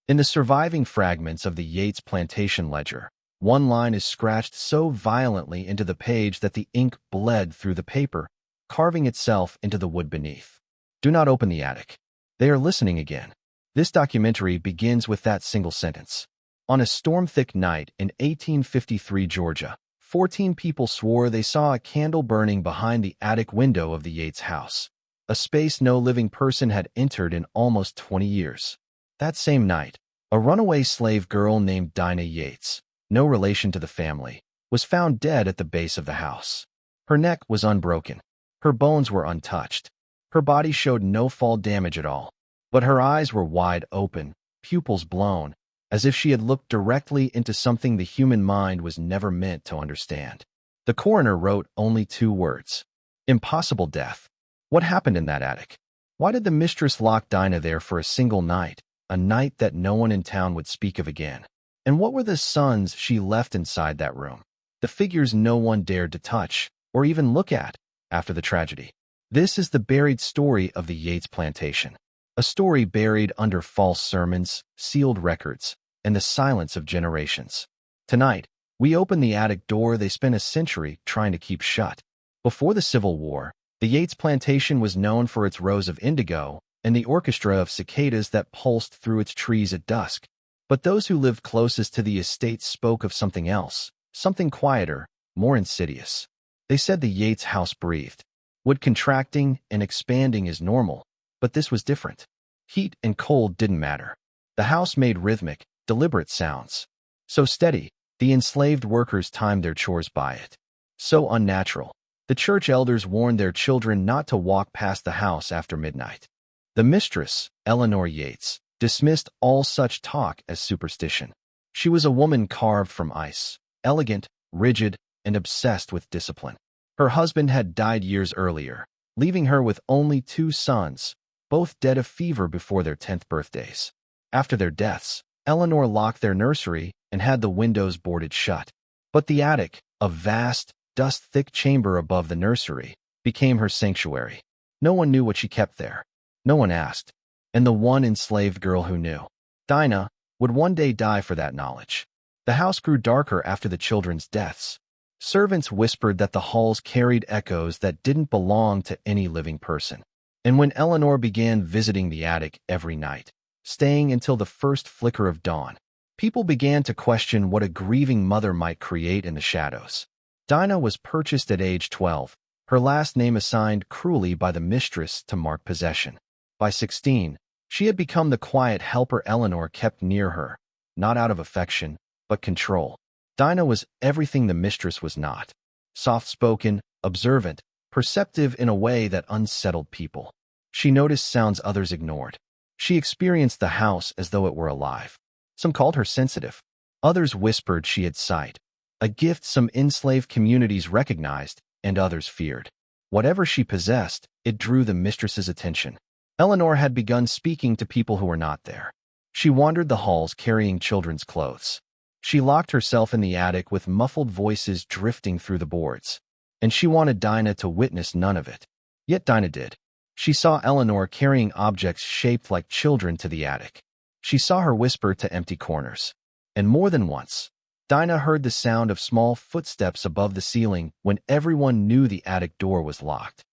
In the surviving fragments of the Yates Plantation ledger, one line is scratched so violently into the page that the ink bled through the paper, carving itself into the wood beneath. "Do not open the attic. They are listening again." This documentary begins with that single sentence. On a storm-thick night in 1853 Georgia, 14 people swore they saw a candle burning behind the attic window of the Yates house, a space no living person had entered in almost 20 years. That same night, a runaway slave girl named Dinah Yates, no relation to the family, was found dead at the base of the house. Her neck was unbroken. Her bones were untouched. Her body showed no fall damage at all, but her eyes were wide open, pupils blown, as if she had looked directly into something the human mind was never meant to understand. The coroner wrote only 2 words: impossible death. What happened in that attic? Why did the mistress lock Dinah there for a single night, a night that no one in town would speak of again? And what were the sons she left inside that room, the figures no one dared to touch or even look at after the tragedy? This is the buried story of the Yates Plantation, a story buried under false sermons, sealed records, and the silence of generations. Tonight, we open the attic door they spent a century trying to keep shut. Before the Civil War, the Yates Plantation was known for its rows of indigo and the orchestra of cicadas that pulsed through its trees at dusk. But those who lived closest to the estate spoke of something else, something quieter, more insidious. They said the Yates house breathed. Wood contracting and expanding is normal, but this was different. Heat and cold didn't matter. The house made rhythmic, deliberate sounds. So steady, the enslaved workers timed their chores by it. So unnatural, the church elders warned their children not to walk past the house after midnight. The mistress, Eleanor Yates, dismissed all such talk as superstition. She was a woman carved from ice, elegant, rigid, and obsessed with discipline. Her husband had died years earlier, leaving her with only 2 sons, both dead of fever before their 10th birthdays. After their deaths, Eleanor locked their nursery and had the windows boarded shut. But the attic, a vast, dust-thick chamber above the nursery, became her sanctuary. No one knew what she kept there. No one asked. And the one enslaved girl who knew, Dinah, would one day die for that knowledge. The house grew darker after the children's deaths. Servants whispered that the halls carried echoes that didn't belong to any living person. And when Eleanor began visiting the attic every night, staying until the first flicker of dawn, people began to question what a grieving mother might create in the shadows. Dinah was purchased at age 12, her last name assigned cruelly by the mistress to mark possession. By 16, she had become the quiet helper Eleanor kept near her, not out of affection, but control. Dinah was everything the mistress was not: soft-spoken, observant, perceptive in a way that unsettled people. She noticed sounds others ignored. She experienced the house as though it were alive. Some called her sensitive. Others whispered she had sight, a gift some enslaved communities recognized and others feared. Whatever she possessed, it drew the mistress's attention. Eleanor had begun speaking to people who were not there. She wandered the halls carrying children's clothes. She locked herself in the attic with muffled voices drifting through the boards. And she wanted Dinah to witness none of it. Yet Dinah did. She saw Eleanor carrying objects shaped like children to the attic. She saw her whisper to empty corners. And more than once, Dinah heard the sound of small footsteps above the ceiling when everyone knew the attic door was locked.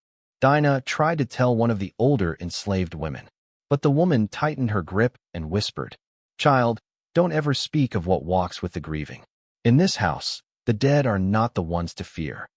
Dinah tried to tell one of the older enslaved women, but the woman tightened her grip and whispered, "Child, don't ever speak of what walks with the grieving. In this house, the dead are not the ones to fear."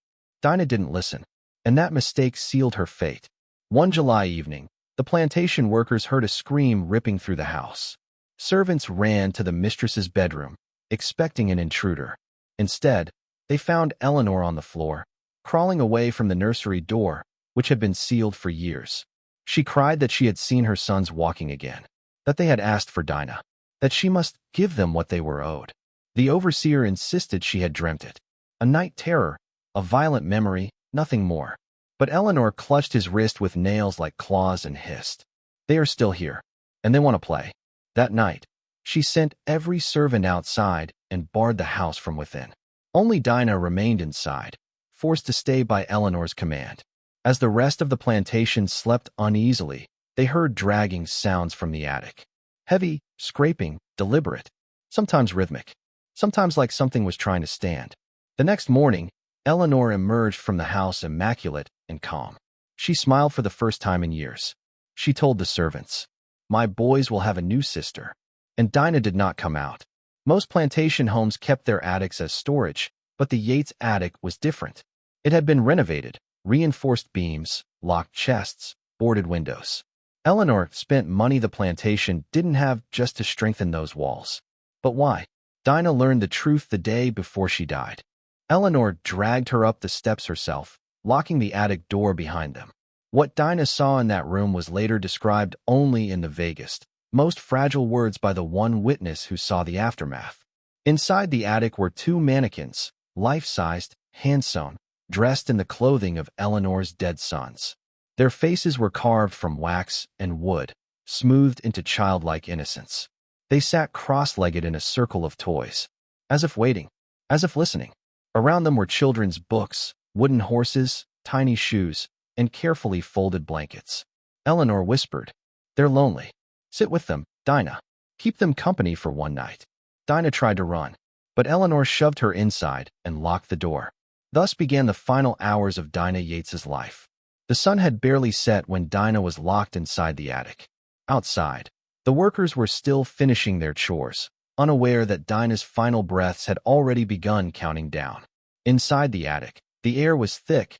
Dinah didn't listen, and that mistake sealed her fate. One July evening, the plantation workers heard a scream ripping through the house. Servants ran to the mistress's bedroom, expecting an intruder. Instead, they found Eleanor on the floor, crawling away from the nursery door, which had been sealed for years. She cried that she had seen her sons walking again, that they had asked for Dinah, that she must give them what they were owed. The overseer insisted she had dreamt it. A night terror, a violent memory, nothing more. But Eleanor clutched his wrist with nails like claws and hissed, "They are still here, and they want to play." That night, she sent every servant outside and barred the house from within. Only Dinah remained inside, forced to stay by Eleanor's command. As the rest of the plantation slept uneasily, they heard dragging sounds from the attic. Heavy, scraping, deliberate, sometimes rhythmic, sometimes like something was trying to stand. The next morning, Eleanor emerged from the house immaculate and calm. She smiled for the first time in years. She told the servants, "My boys will have a new sister." And Dinah did not come out. Most plantation homes kept their attics as storage, but the Yates attic was different. It had been renovated, reinforced beams, locked chests, boarded windows. Eleanor spent money the plantation didn't have just to strengthen those walls. But why? Dinah learned the truth the day before she died. Eleanor dragged her up the steps herself, locking the attic door behind them. What Dinah saw in that room was later described only in the vaguest, most fragile words by the one witness who saw the aftermath. Inside the attic were two mannequins, life-sized, hand-sewn, dressed in the clothing of Eleanor's dead sons. Their faces were carved from wax and wood, smoothed into childlike innocence. They sat cross-legged in a circle of toys, as if waiting, as if listening. Around them were children's books, wooden horses, tiny shoes, and carefully folded blankets. Eleanor whispered, "They're lonely. Sit with them, Dinah. Keep them company for one night." Dinah tried to run, but Eleanor shoved her inside and locked the door. Thus began the final hours of Dinah Yates's life. The sun had barely set when Dinah was locked inside the attic. Outside, the workers were still finishing their chores, unaware that Dinah's final breaths had already begun counting down. Inside the attic, the air was thick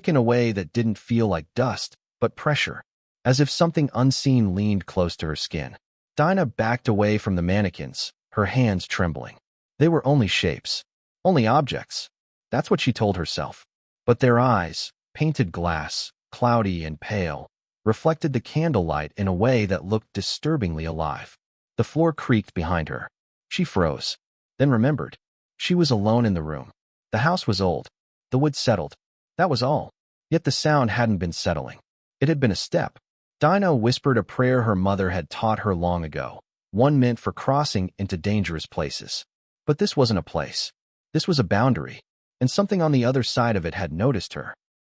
in a way that didn't feel like dust, but pressure, as if something unseen leaned close to her skin. Dinah backed away from the mannequins, her hands trembling. They were only shapes, only objects. That's what she told herself. But their eyes, painted glass, cloudy and pale, reflected the candlelight in a way that looked disturbingly alive. The floor creaked behind her. She froze, then remembered. She was alone in the room. The house was old. The wood settled. That was all. Yet the sound hadn't been settling. It had been a step. Dinah whispered a prayer her mother had taught her long ago, one meant for crossing into dangerous places. But this wasn't a place. This was a boundary, and something on the other side of it had noticed her.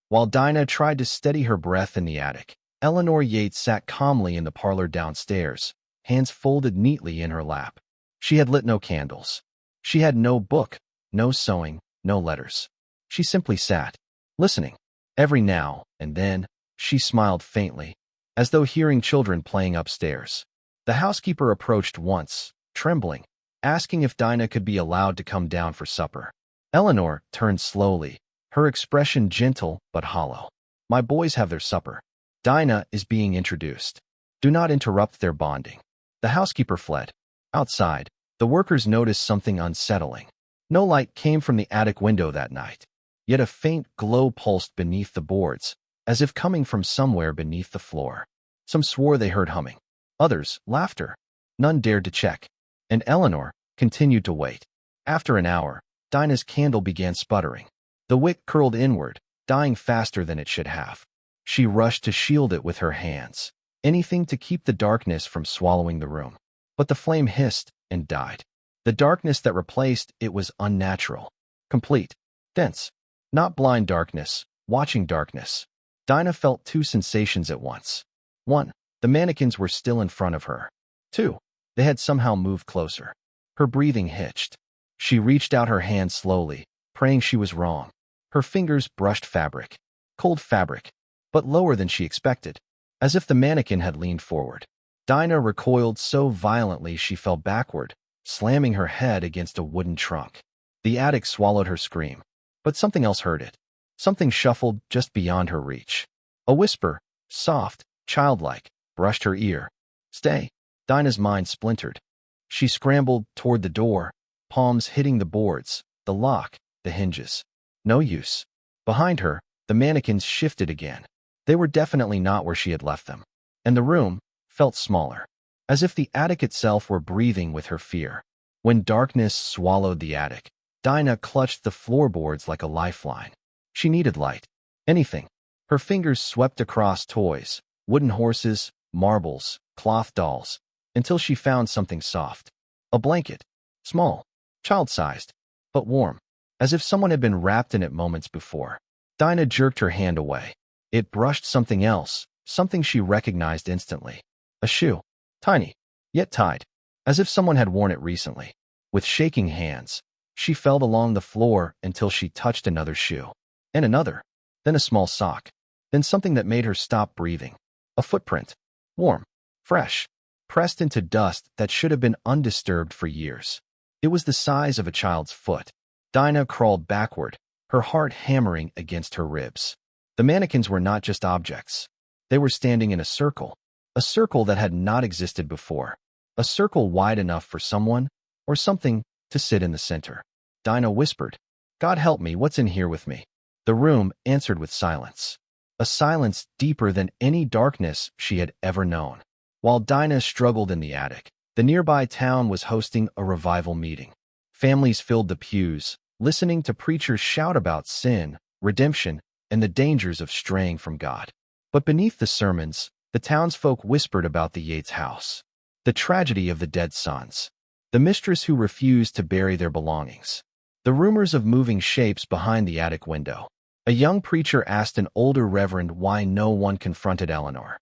While Dinah tried to steady her breath in the attic, Eleanor Yates sat calmly in the parlor downstairs, hands folded neatly in her lap. She had lit no candles. She had no book, no sewing, no letters. She simply sat, listening. Every now and then, she smiled faintly, as though hearing children playing upstairs. The housekeeper approached once, trembling, asking if Dinah could be allowed to come down for supper. Eleanor turned slowly, her expression gentle but hollow. "My boys have their supper. Dinah is being introduced. Do not interrupt their bonding." The housekeeper fled. Outside, the workers noticed something unsettling. No light came from the attic window that night, yet a faint glow pulsed beneath the boards, as if coming from somewhere beneath the floor. Some swore they heard humming. Others, laughter. None dared to check. And Eleanor continued to wait. After an hour, Dinah's candle began sputtering. The wick curled inward, dying faster than it should have. She rushed to shield it with her hands, anything to keep the darkness from swallowing the room. But the flame hissed and died. The darkness that replaced it was unnatural, complete, dense. Not blind darkness, watching darkness. Dinah felt two sensations at once. 1. The mannequins were still in front of her. 2. They had somehow moved closer. Her breathing hitched. She reached out her hand slowly, praying she was wrong. Her fingers brushed fabric. Cold fabric, but lower than she expected, as if the mannequin had leaned forward. Dinah recoiled so violently she fell backward, slamming her head against a wooden trunk. The attic swallowed her scream, but something else heard it. Something shuffled just beyond her reach. A whisper, soft, childlike, brushed her ear. "Stay." Dinah's mind splintered. She scrambled toward the door, palms hitting the boards, the lock, the hinges. No use. Behind her, the mannequins shifted again. They were definitely not where she had left them. And the room felt smaller, as if the attic itself were breathing with her fear. When darkness swallowed the attic, Dinah clutched the floorboards like a lifeline. She needed light. Anything. Her fingers swept across toys, wooden horses, marbles, cloth dolls, until she found something soft. A blanket. Small, child-sized, but warm, as if someone had been wrapped in it moments before. Dinah jerked her hand away. It brushed something else, something she recognized instantly. A shoe. Tiny, yet tied. as if someone had worn it recently. With shaking hands, she felt along the floor until she touched another shoe. And another. Then a small sock. Then something that made her stop breathing. A footprint. Warm. Fresh. Pressed into dust that should have been undisturbed for years. It was the size of a child's foot. Dinah crawled backward, her heart hammering against her ribs. The mannequins were not just objects. They were standing in a circle that had not existed before, a circle wide enough for someone or something to sit in the center. Dinah whispered, "God help me, what's in here with me?" The room answered with silence, a silence deeper than any darkness she had ever known. While Dinah struggled in the attic, the nearby town was hosting a revival meeting. Families filled the pews, listening to preachers shout about sin, redemption, and the dangers of straying from God. But beneath the sermons, the townsfolk whispered about the Yates house, the tragedy of the dead sons, the mistress who refused to bury their belongings, the rumors of moving shapes behind the attic window. A young preacher asked an older reverend why no one confronted Eleanor.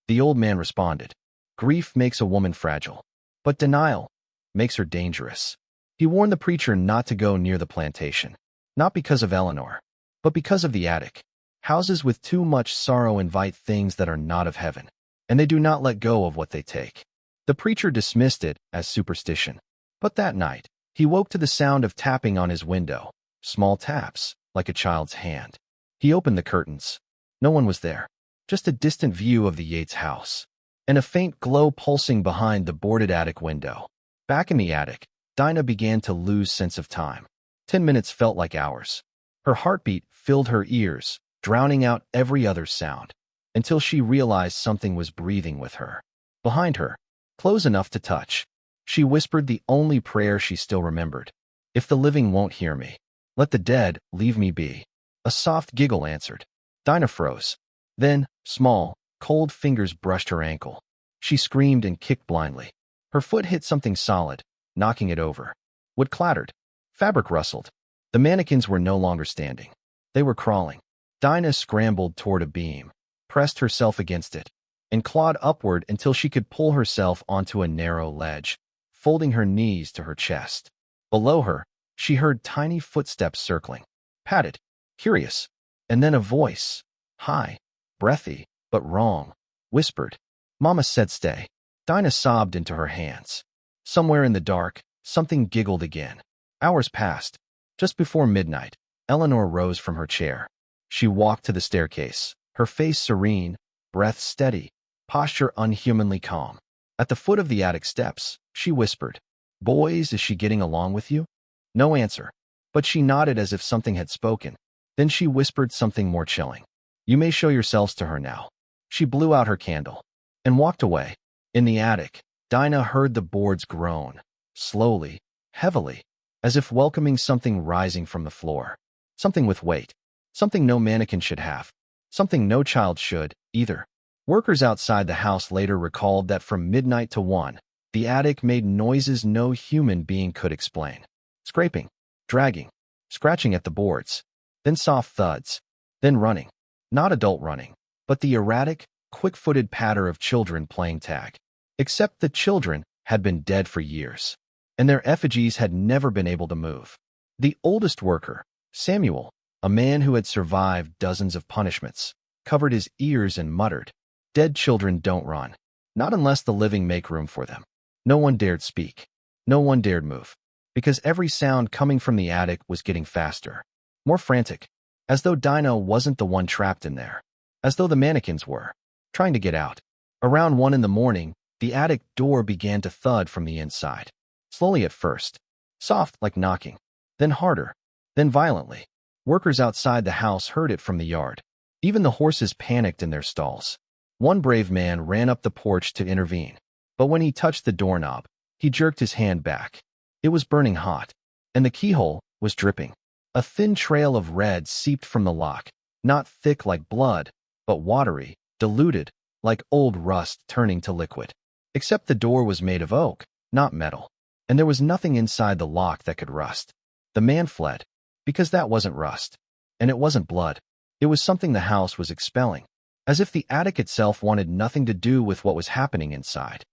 The old man responded, "Grief makes a woman fragile, but denial makes her dangerous." He warned the preacher not to go near the plantation, not because of Eleanor, but because of the attic. Houses with too much sorrow invite things that are not of heaven, and they do not let go of what they take. The preacher dismissed it as superstition. But that night, he woke to the sound of tapping on his window, small taps, like a child's hand. He opened the curtains. No one was there, just a distant view of the Yates house, and a faint glow pulsing behind the boarded attic window. Back in the attic, Dinah began to lose sense of time. 10 minutes felt like hours. Her heartbeat filled her ears, drowning out every other sound, until she realized something was breathing with her. Behind her, close enough to touch, she whispered the only prayer she still remembered. "If the living won't hear me, let the dead leave me be." A soft giggle answered. Dinah froze. Then, small, cold fingers brushed her ankle. She screamed and kicked blindly. Her foot hit something solid, knocking it over. Wood clattered. Fabric rustled. The mannequins were no longer standing. They were crawling. Dinah scrambled toward a beam, pressed herself against it, and clawed upward until she could pull herself onto a narrow ledge, folding her knees to her chest. Below her, she heard tiny footsteps circling, padded, curious, and then a voice, high, breathy, but wrong, whispered, "Mama said stay." Dinah sobbed into her hands. Somewhere in the dark, something giggled again. Hours passed. Just before midnight, Eleanor rose from her chair. She walked to the staircase, her face serene, breath steady, posture unhumanly calm. At the foot of the attic steps, she whispered, "Boys, is she getting along with you?" No answer, but she nodded as if something had spoken. Then she whispered something more chilling. "You may show yourselves to her now." She blew out her candle and walked away. In the attic, Dinah heard the boards groan, slowly, heavily, as if welcoming something rising from the floor. Something with weight. Something no mannequin should have. Something no child should, either. Workers outside the house later recalled that from midnight to 1, the attic made noises no human being could explain. Scraping, dragging, scratching at the boards, then soft thuds, then running. Not adult running, but the erratic, quick-footed patter of children playing tag. Except the children had been dead for years, and their effigies had never been able to move. The oldest worker, Samuel, a man who had survived dozens of punishments, covered his ears and muttered, "Dead children don't run, not unless the living make room for them." No one dared speak. No one dared move, because every sound coming from the attic was getting faster, more frantic, as though Dinah wasn't the one trapped in there, as though the mannequins were, trying to get out. Around 1 in the morning, the attic door began to thud from the inside, slowly at first, soft like knocking, then harder, then violently. Workers outside the house heard it from the yard. Even the horses panicked in their stalls. One brave man ran up the porch to intervene, but when he touched the doorknob, he jerked his hand back. It was burning hot, and the keyhole was dripping. A thin trail of red seeped from the lock, not thick like blood, but watery, diluted, like old rust turning to liquid. Except the door was made of oak, not metal, and there was nothing inside the lock that could rust. The man fled, because that wasn't rust, and it wasn't blood. It was something the house was expelling, as if the attic itself wanted nothing to do with what was happening inside.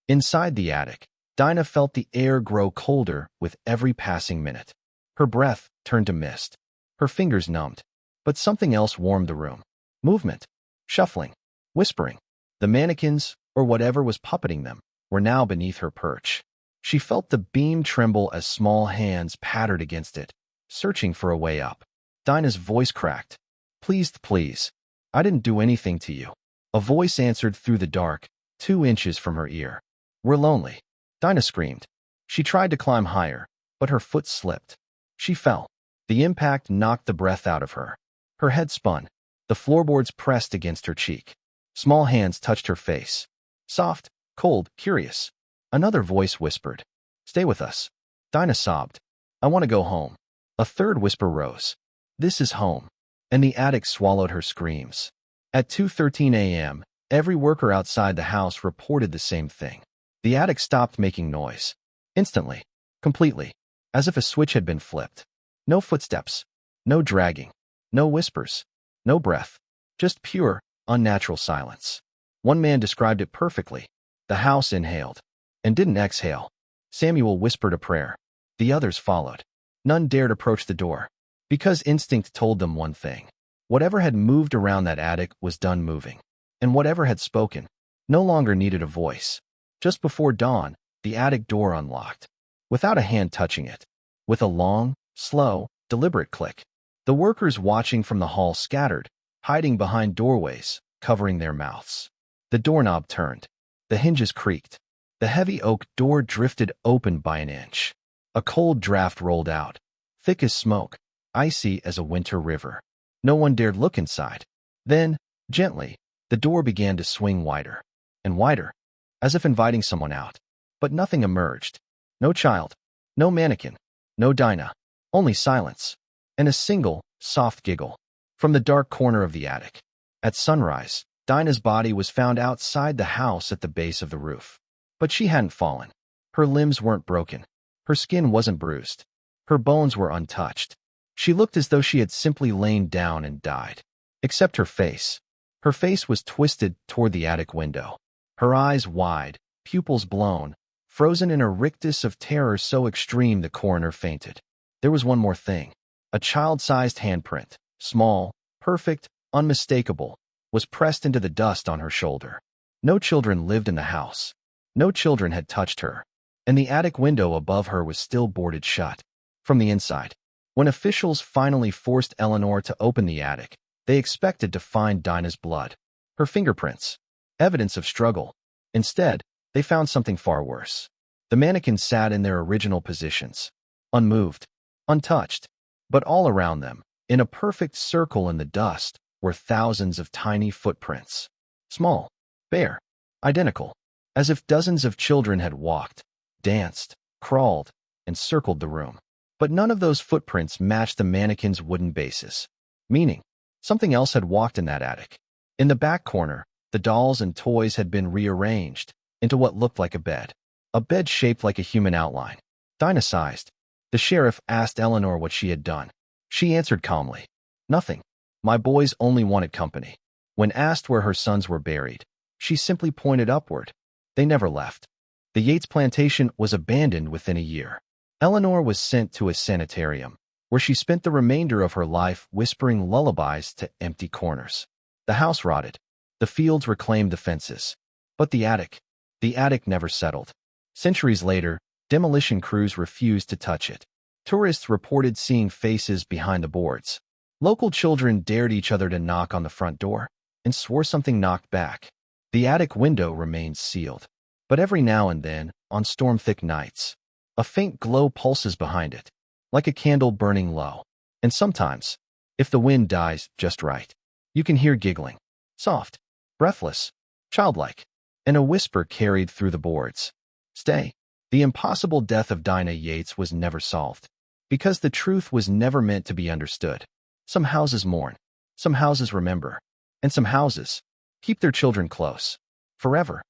Inside the attic, Dinah felt the air grow colder with every passing minute. Her breath turned to mist. Her fingers numbed. But something else warmed the room. Movement. Shuffling. Whispering. The mannequins, or whatever was puppeting them, were now beneath her perch. She felt the beam tremble as small hands pattered against it, searching for a way up. Dinah's voice cracked. Please. I didn't do anything to you." A voice answered through the dark, 2 inches from her ear. "We're lonely." Dinah screamed. She tried to climb higher, but her foot slipped. She fell. The impact knocked the breath out of her. Her head spun. The floorboards pressed against her cheek. Small hands touched her face. Soft, cold, curious. Another voice whispered, "Stay with us." Dinah sobbed. "I want to go home." A third whisper rose. "This is home." And the attic swallowed her screams. At 2:13 a.m., every worker outside the house reported the same thing. The attic stopped making noise. Instantly. Completely. As if a switch had been flipped. No footsteps. No dragging. No whispers. No breath. Just pure, unnatural silence. One man described it perfectly. The house inhaled. And didn't exhale. Samuel whispered a prayer. The others followed. None dared approach the door. Because instinct told them one thing. Whatever had moved around that attic was done moving. And whatever had spoken no longer needed a voice. Just before dawn, the attic door unlocked. Without a hand touching it. With a long, slow, deliberate click. The workers watching from the hall scattered, hiding behind doorways, covering their mouths. The doorknob turned. The hinges creaked. The heavy oak door drifted open by an inch. A cold draft rolled out, thick as smoke, icy as a winter river. No one dared look inside. Then, gently, the door began to swing wider and wider, as if inviting someone out. But nothing emerged. No child. No mannequin. No Dinah. Only silence. And a single, soft giggle. From the dark corner of the attic. At sunrise, Dinah's body was found outside the house at the base of the roof. But she hadn't fallen. Her limbs weren't broken. Her skin wasn't bruised. Her bones were untouched. She looked as though she had simply lain down and died. Except her face. Her face was twisted toward the attic window. Her eyes wide, pupils blown, frozen in a rictus of terror so extreme the coroner fainted. There was one more thing. A child-sized handprint, small, perfect, unmistakable, was pressed into the dust on her shoulder. No children lived in the house. No children had touched her. And the attic window above her was still boarded shut. From the inside. When officials finally forced Eleanor to open the attic, they expected to find Dinah's blood. Her fingerprints. Evidence of struggle. Instead, they found something far worse. The mannequins sat in their original positions. Unmoved. Untouched. But all around them, in a perfect circle in the dust, were thousands of tiny footprints. Small. Bare. Identical. As if dozens of children had walked, danced, crawled, and circled the room. But none of those footprints matched the mannequins' wooden bases. Meaning, something else had walked in that attic. In the back corner, the dolls and toys had been rearranged into what looked like a bed. A bed shaped like a human outline. Dinah sized. The sheriff asked Eleanor what she had done. She answered calmly, "Nothing. My boys only wanted company." When asked where her sons were buried, she simply pointed upward. They never left. The Yates Plantation was abandoned within a year. Eleanor was sent to a sanitarium, where she spent the remainder of her life whispering lullabies to empty corners. The house rotted. The fields reclaimed the fences. But the attic never settled. Centuries later, demolition crews refused to touch it. Tourists reported seeing faces behind the boards. Local children dared each other to knock on the front door and swore something knocked back. The attic window remains sealed. But every now and then, on storm-thick nights, a faint glow pulses behind it, like a candle burning low. And sometimes, if the wind dies just right, you can hear giggling, soft, breathless, childlike, and a whisper carried through the boards. Stay. The impossible death of Dinah Yates was never solved, because the truth was never meant to be understood. Some houses mourn, some houses remember, and some houses keep their children close, forever.